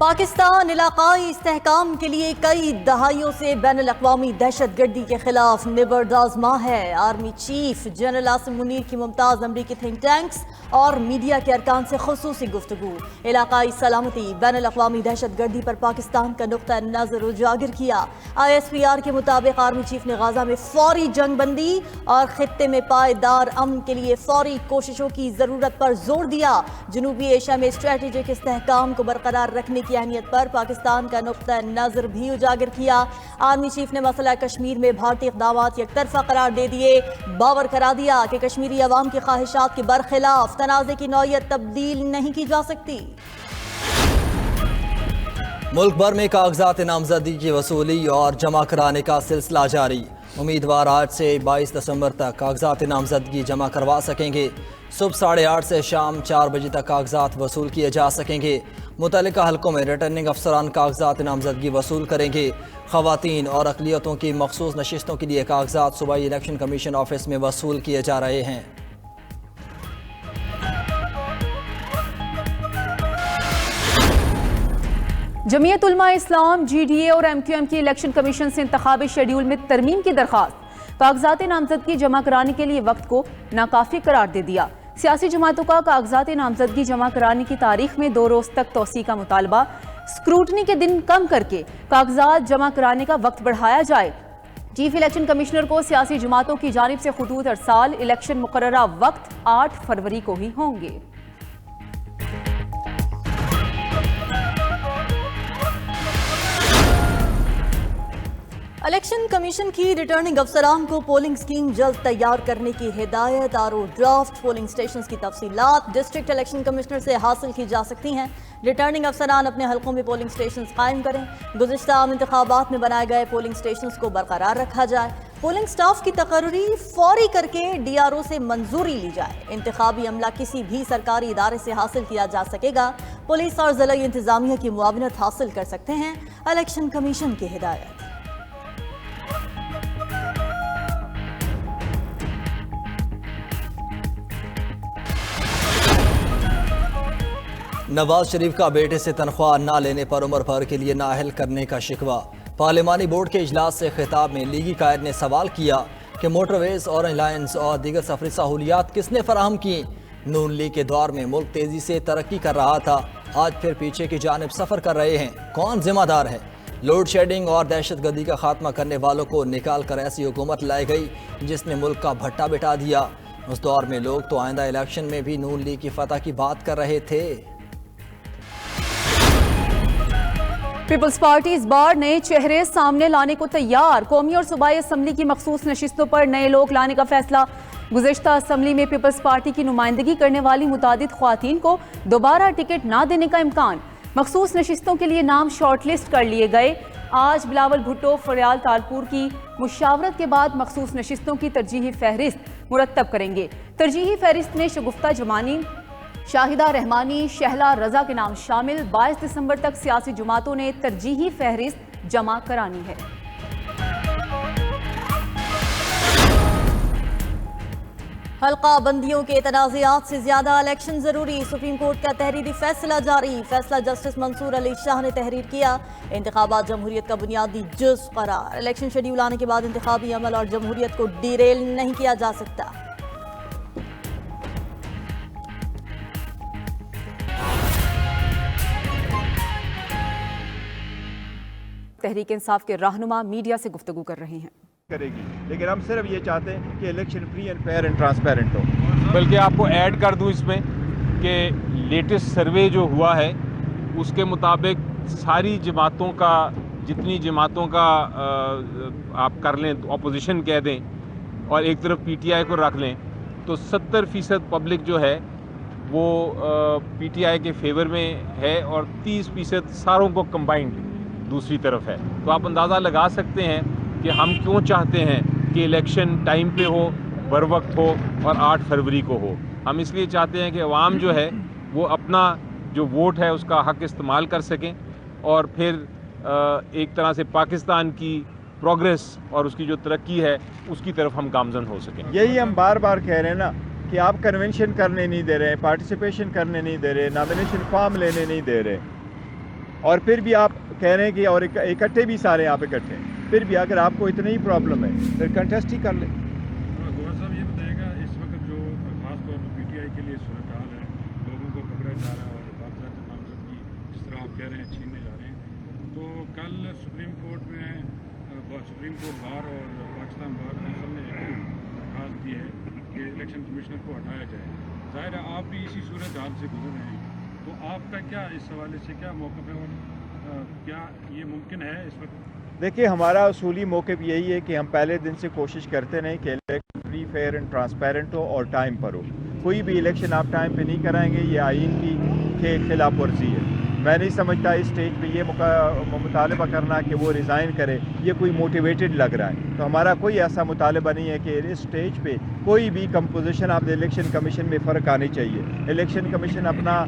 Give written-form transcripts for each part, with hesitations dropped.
پاکستان علاقائی استحکام کے لیے کئی دہائیوں سے بین الاقوامی دہشت گردی کے خلاف نبرد آزما ہے۔ Army chief general Asim Munir کی ممتاز امریکی تھنک ٹینکس اور میڈیا کے ارکان سے خصوصی گفتگو، علاقائی سلامتی، بین الاقوامی دہشت گردی پر پاکستان کا نقطہ نظر اجاگر کیا۔ ISPR کے مطابق آرمی چیف نے غزہ میں فوری جنگ بندی اور خطے میں پائیدار امن کے لیے فوری کوششوں کی ضرورت پر زور دیا۔ جنوبی ایشیا میں اسٹریٹجک استحکام کو برقرار رکھنے کی اہمیت پر پاکستان کا نقطہ نظر بھی اجاگر کیا۔ آرمی چیف نے مسئلہ کشمیر میں بھارتی اقدامات یک طرفہ قرار دے دیے، باور کرا دیا کہ کشمیری عوام کی خواہشات کے برخلاف تنازع کی نوعیت تبدیل نہیں کی جا سکتی۔ ملک بھر میں کاغذات نامزدگی کی وصولی اور جمع کرانے کا سلسلہ جاری۔ امیدوار آج سے 22 دسمبر تک کاغذات نامزدگی جمع کروا سکیں گے۔ صبح 8:30 سے شام 4 بجے تک کاغذات وصول کیے جا سکیں گے۔ متعلقہ حلقوں میں ریٹرننگ افسران کاغذات نامزدگی وصول کریں گے۔ خواتین اور اقلیتوں کی مخصوص نشستوں کے لیے کاغذات صوبائی الیکشن کمیشن آفس میں وصول کیے جا رہے ہیں۔ جمعیت علماء اسلام GDA اور MQM کی الیکشن کمیشن سے انتخابی شیڈیول میں ترمیم کی درخواست، کاغذات نامزدگی جمع کرانے کے لیے وقت کو ناکافی قرار دے دیا۔ سیاسی جماعتوں کا کاغذات نامزدگی جمع کرانے کی تاریخ میں 2 روز تک توسیع کا مطالبہ، اسکروٹنی کے دن کم کر کے کاغذات جمع کرانے کا وقت بڑھایا جائے۔ چیف الیکشن کمشنر کو سیاسی جماعتوں کی جانب سے خطوط ارسال، الیکشن مقررہ وقت 8 فروری کو ہی ہوں گے۔ الیکشن کمیشن کی ریٹرننگ افسران کو پولنگ سکیم جلد تیار کرنے کی ہدایت۔ ڈرافٹ پولنگ سٹیشنز کی تفصیلات ڈسٹرکٹ الیکشن کمشنر سے حاصل کی جا سکتی ہیں۔ ریٹرننگ افسران اپنے حلقوں میں پولنگ سٹیشنز قائم کریں۔ گزشتہ عام انتخابات میں بنائے گئے پولنگ سٹیشنز کو برقرار رکھا جائے۔ پولنگ سٹاف کی تقرری فوری کر کے DRO سے منظوری لی جائے۔ انتخابی عملہ کسی بھی سرکاری ادارے سے حاصل کیا جا سکے گا۔ پولیس اور ضلعی انتظامیہ کی معاونت حاصل کر سکتے ہیں۔ الیکشن کمیشن کی ہدایت۔ نواز شریف کا بیٹے سے تنخواہ نہ لینے پر عمر بھر کے لیے نااہل کرنے کا شکوہ۔ پارلیمانی بورڈ کے اجلاس سے خطاب میں لیگی قائد نے سوال کیا کہ موٹر ویز، اورنج لائنز اور دیگر سفری سہولیات کس نے فراہم کی؟ نون لیگ کے دور میں ملک تیزی سے ترقی کر رہا تھا، آج پھر پیچھے کی جانب سفر کر رہے ہیں، کون ذمہ دار ہے؟ لوڈ شیڈنگ اور دہشت گردی کا خاتمہ کرنے والوں کو نکال کر ایسی حکومت لائی گئی جس نے ملک کا بھٹا بٹا دیا۔ اس دور میں لوگ تو آئندہ الیکشن میں بھی نون لیگ کی فتح کی بات کر رہے تھے۔ پیپلز پارٹی اس بار نئے چہرے سامنے لانے کو تیار۔ قومی اور صوبائی اسمبلی کی مخصوص نشستوں پر نئے لوگ لانے کا فیصلہ۔ گزشتہ اسمبلی میں پیپلز پارٹی کی نمائندگی کرنے والی متعدد خواتین کو دوبارہ ٹکٹ نہ دینے کا امکان۔ مخصوص نشستوں کے لیے نام شارٹ لسٹ کر لیے گئے۔ آج بلاول بھٹو فریال تالپور کی مشاورت کے بعد مخصوص نشستوں کی ترجیحی فہرست مرتب کریں گے۔ ترجیحی فہرست میں شگفتہ جمانی، شاہدہ رحمانی، شہلا رضا کے نام شامل۔ 22 دسمبر تک سیاسی جماعتوں نے ترجیحی فہرست جمع کرانی ہے۔ حلقہ بندیوں کے تنازعات سے زیادہ الیکشن ضروری، سپریم کورٹ کا تحریری فیصلہ جاری۔ فیصلہ جسٹس منصور علی شاہ نے تحریر کیا۔ انتخابات جمہوریت کا بنیادی جز قرار، الیکشن شیڈیول آنے کے بعد انتخابی عمل اور جمہوریت کو ڈیریل نہیں کیا جا سکتا۔ تحریک انصاف کے رہنما میڈیا سے گفتگو کر رہے ہیں۔ کرے گی، لیکن ہم صرف یہ چاہتے ہیں کہ election free and fair and transparent ہو۔ بلکہ آپ کو ایڈ کر دوں اس میں کہ لیٹسٹ سروے جو ہوا ہے اس کے مطابق ساری جماعتوں کا، جتنی جماعتوں کا آپ کر لیں، اپوزیشن کہہ دیں اور ایک طرف PTI کو رکھ لیں، تو 70% پبلک جو ہے وہ PTI کے فیور میں ہے اور 30% ساروں کو کمبائنڈ دوسری طرف ہے۔ تو آپ اندازہ لگا سکتے ہیں کہ ہم کیوں چاہتے ہیں کہ الیکشن ٹائم پہ ہو، بر وقت ہو اور 8 فروری کو ہو۔ ہم اس لیے چاہتے ہیں کہ عوام جو ہے وہ اپنا جو ووٹ ہے اس کا حق استعمال کر سکیں اور پھر ایک طرح سے پاکستان کی پروگریس اور اس کی جو ترقی ہے اس کی طرف ہم گامزن ہو سکیں۔ یہی ہم بار بار کہہ رہے ہیں نا کہ آپ کنونشن کرنے نہیں دے رہے، پارٹیسپیشن کرنے نہیں دے رہے، نامینیشن فارم لینے نہیں دے رہے، اور پھر بھی آپ کہہ رہے ہیں کہ اور اکٹھے بھی سارے آپ اکٹھے ہیں، پھر بھی اگر آپ کو اتنی ہی پرابلم ہے پھر کنٹیسٹ ہی کر لیں۔ گورنر صاحب یہ بتائے گا اس وقت جو خاص طور پر پی ٹی آئی کے لیے صورتحال ہے، لوگوں کو پکڑا جا رہا ہے اور باقاعدہ نامزدگی جس طرح آپ کہہ رہے ہیں چھیننے جا رہے ہیں، تو کل سپریم کورٹ بار اور پاکستان بار کونسل نے درخواست دی ہے کہ الیکشن کمیشنر کو ہٹایا جائے۔ ظاہر ہے آپ بھی اسی صورتحال سے گزر رہے ہیں، تو آپ کا کیا اس حوالے سے کیا موقف ہے اور کیا یہ ممکن ہے اس وقت؟ دیکھیے ہمارا اصولی موقف یہی ہے کہ ہم پہلے دن سے کوشش کرتے رہیں کہ election free fair and transparent ہو اور ٹائم پر ہو۔ کوئی بھی الیکشن آپ ٹائم پہ نہیں کرائیں گے، یہ آئین کی خلاف ورزی ہے۔ میں نہیں سمجھتا اس اسٹیج پہ یہ مطالبہ کرنا کہ وہ ریزائن کرے یہ کوئی موٹیویٹڈ لگ رہا ہے، تو ہمارا کوئی ایسا مطالبہ نہیں ہے کہ اس اسٹیج پہ کوئی بھی composition of the election commission میں فرق آنی چاہیے۔ الیکشن کمیشن اپنا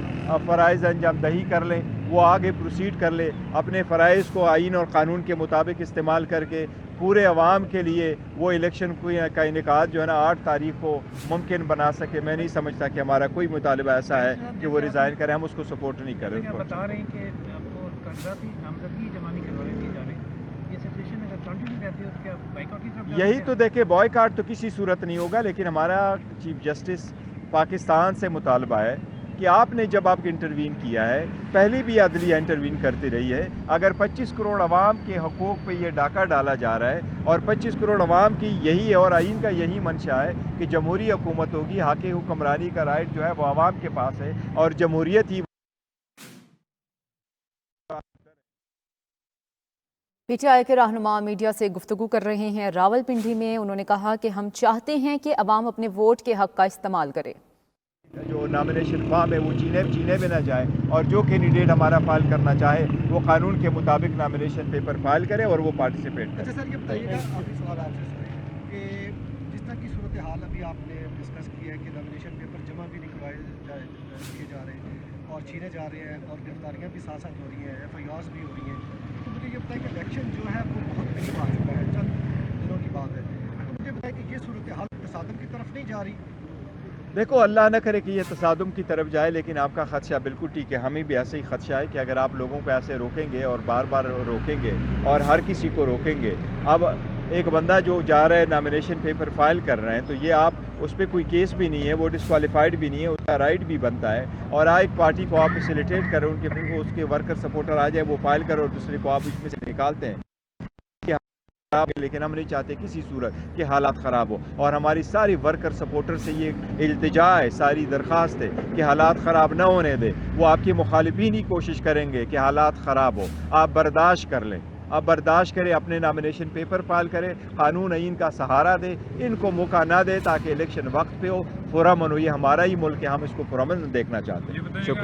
فرائض انجام دہی کر لیں، وہ آگے پروسیڈ کر لے، اپنے فرائض کو آئین اور قانون کے مطابق استعمال کر کے پورے عوام کے لیے وہ الیکشن کا انعقاد جو ہے نا 8 تاریخ کو ممکن بنا سکے۔ میں نہیں سمجھتا کہ ہمارا کوئی مطالبہ ایسا ہے کہ وہ ریزائن کریں، ہم اس کو سپورٹ نہیں کر رہے۔ بتا رہے ہیں کہ آپ کو کاغذاتی نامزدگی جمع نہیں کروانے دیے جا رہے ہیں، یہ سچویشن اگر کنٹینیو رہتی ہے تو کیا بائیکاٹ کی طرف یہی تو دیکھیں بوائے تو کسی صورت نہیں ہوگا، لیکن ہمارا چیف جسٹس پاکستان سے مطالبہ ہے کہ آپ نے جب آپ انٹروین کیا ہے، پہلے بھی عدلیہ انٹروین کرتی رہی ہے، اگر 25 کروڑ عوام کے حقوق پہ یہ ڈاکہ ڈالا جا رہا ہے اور 25 کروڑ عوام کی یہی اور آئین کا یہی منشا ہے کہ جمہوری حکومت ہوگی، حق حکمرانی کا رائٹ جو ہے وہ عوام کے پاس ہے اور جمہوریت ہی۔ پی ٹی آئی کے رہنما میڈیا سے گفتگو کر رہے ہیں راولپنڈی میں۔ انہوں نے کہا کہ ہم چاہتے ہیں کہ عوام اپنے ووٹ کے حق کا استعمال کرے۔ جو نامینیشن فارم ہے وہ چینے میں نہ جائے اور جو کینڈیڈیٹ ہمارا فائل کرنا چاہے وہ قانون کے مطابق نامینیشن پیپر فائل کرے اور وہ پارٹیسپیٹ کرے۔ اچھا سر یہ بتائیے گا آخری سوال آپ سے کہ جس طرح کی صورتحال ابھی آپ نے ڈسکس کی ہے کہ نامینیشن پیپر جمع بھی نہیں کیے جا رہے ہیں اور چھینے جا رہے ہیں اور گرفتاریاں بھی ساتھ ساتھ ہو رہی ہیں، ایف آئی آرز بھی ہو رہی ہیں، تو مجھے یہ بتائیں کہ الیکشن جو ہے وہ بہت قریب آ چکا ہے، چند دنوں کی بات ہے، تو مجھے بتائیں کہ یہ صورتحال تصادم کی طرف نہیں جا رہی؟ دیکھو اللہ نہ کرے کہ یہ تصادم کی طرف جائے، لیکن آپ کا خدشہ بالکل ٹھیک ہے، ہمیں بھی ایسے ہی خدشہ ہے کہ اگر آپ لوگوں کو ایسے روکیں گے اور بار بار روکیں گے اور ہر کسی کو روکیں گے، اب ایک بندہ جو جا رہا ہے نامینیشن پیپر فائل کر رہے ہیں تو یہ آپ اس پہ کوئی کیس بھی نہیں ہے، وہ ڈسکوالیفائڈ بھی نہیں ہے، اس کا رائٹ بھی بنتا ہے، اور ایک پارٹی کو آپ فیسیلیٹیٹ کریں، ان کے اس کے ورکر سپورٹر آ جائے وہ فائل کرو اور دوسرے کو آپ اس میں سے نکالتے ہیں، لیکن ہم نہیں چاہتے کسی صورت کہ حالات خراب ہو، اور ہماری ساری ورکر سپورٹر سے یہ التجا ہے، ساری درخواست ہے کہ حالات خراب نہ ہونے دے۔ وہ آپ کے مخالفین ہی کوشش کریں گے کہ حالات خراب ہو، آپ برداشت کر لیں، آپ برداشت کریں، اپنے نامینیشن پیپر فائل کریں، قانون آئین کا سہارا دے، ان کو موقع نہ دے تاکہ الیکشن وقت پہ ہو، پرامن ہو۔ یہ ہمارا ہی ملک ہے، ہم اس کو پرامن دیکھنا چاہتے ہیں۔ شکریہ۔